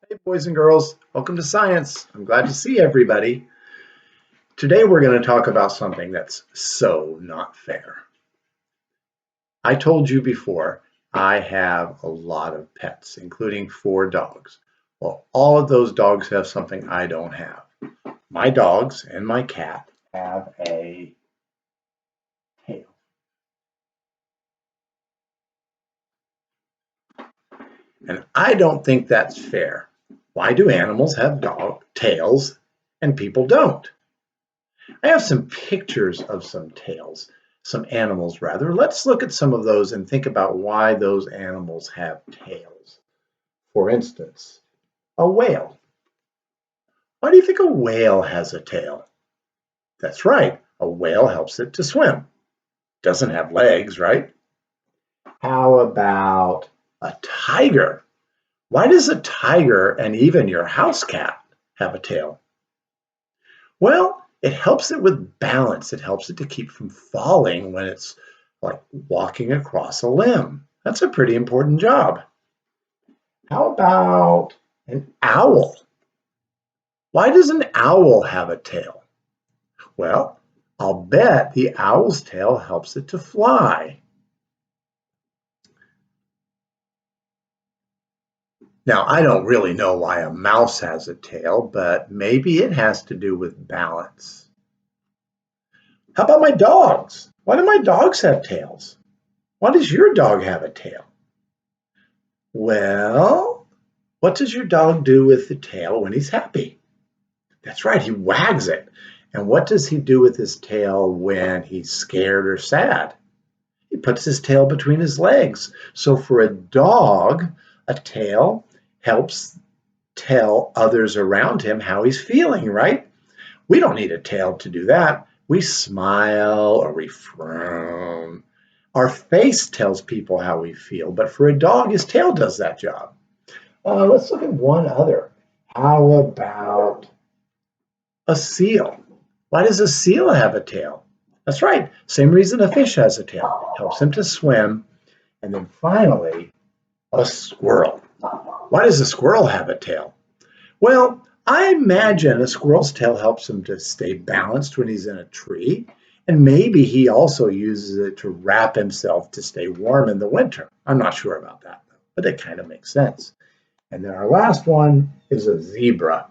Hey, boys and girls, welcome to Science. I'm glad to see everybody. Today we're going to talk about something that's so not fair. I told you before, I have a lot of pets, including 4 dogs. Well, all of those dogs have something I don't have. My dogs and my cat have a tail. And I don't think that's fair. Why do animals have dog tails and people don't? I have some pictures of some tails, some animals rather. Let's look at some of those and think about why those animals have tails. For instance, a whale. Why do you think a whale has a tail? That's right, a whale helps it to swim. Doesn't have legs, right? How about a tiger? Why does a tiger and even your house cat have a tail? Well, it helps it with balance. It helps it to keep from falling when it's like walking across a limb. That's a pretty important job. How about an owl? Why does an owl have a tail? Well, I'll bet the owl's tail helps it to fly. Now, I don't really know why a mouse has a tail, but maybe it has to do with balance. How about my dogs? Why do my dogs have tails? Why does your dog have a tail? Well, what does your dog do with the tail when he's happy? That's right, he wags it. And what does he do with his tail when he's scared or sad? He puts his tail between his legs. So for a dog, a tail helps tell others around him how he's feeling, right? We don't need a tail to do that. We smile or we frown. Our face tells people how we feel, but for a dog, his tail does that job. Let's look at one other. How about a seal? Why does a seal have a tail? That's right, same reason a fish has a tail. Helps him to swim. And then finally, a squirrel. Why does a squirrel have a tail? Well, I imagine a squirrel's tail helps him to stay balanced when he's in a tree. And maybe he also uses it to wrap himself to stay warm in the winter. I'm not sure about that, but it kind of makes sense. And then our last one is a zebra.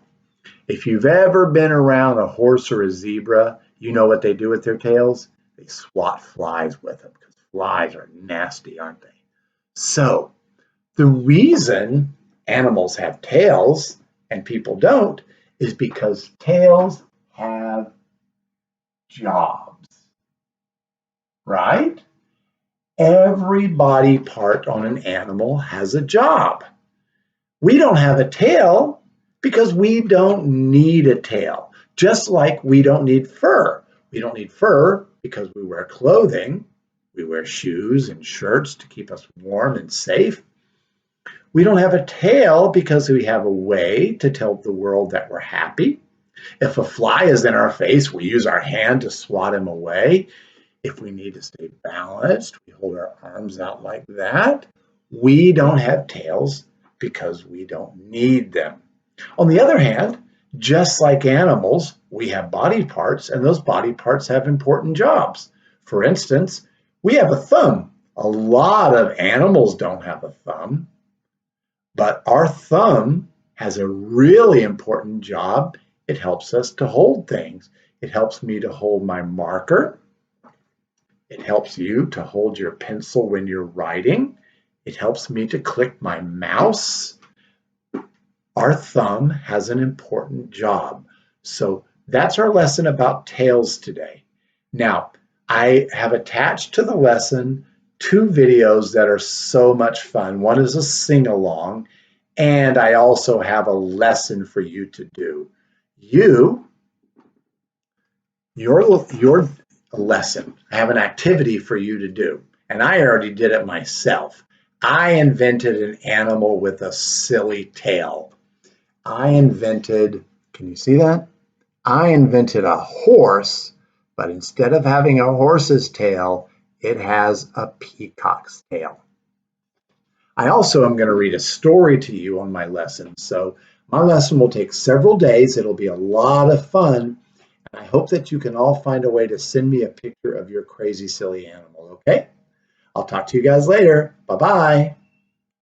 If you've ever been around a horse or a zebra, you know what they do with their tails? They swat flies with them because flies are nasty, aren't they? So, the reason animals have tails and people don't is because tails have jobs, right? Every body part on an animal has a job. We don't have a tail because we don't need a tail, just like we don't need fur. We don't need fur because we wear clothing. We wear shoes and shirts to keep us warm and safe. We don't have a tail because we have a way to tell the world that we're happy. If a fly is in our face, we use our hand to swat him away. If we need to stay balanced, we hold our arms out like that. We don't have tails because we don't need them. On the other hand, just like animals, we have body parts, and those body parts have important jobs. For instance, we have a thumb. A lot of animals don't have a thumb, but our thumb has a really important job. It helps us to hold things. It helps me to hold my marker. It helps you to hold your pencil when you're writing. It helps me to click my mouse. Our thumb has an important job. So that's our lesson about tails today. Now, I have attached to the lesson 2 videos that are so much fun. One is a sing-along, and I also have a lesson for you to do. Your lesson, I have an activity for you to do, and I already did it myself. I invented an animal with a silly tail. Can you see that? I invented a horse, but instead of having a horse's tail, it has a peacock's tail. I also am going to read a story to you on my lesson. So my lesson will take several days. It'll be a lot of fun. And I hope that you can all find a way to send me a picture of your crazy, silly animal, okay? I'll talk to you guys later. Bye-bye.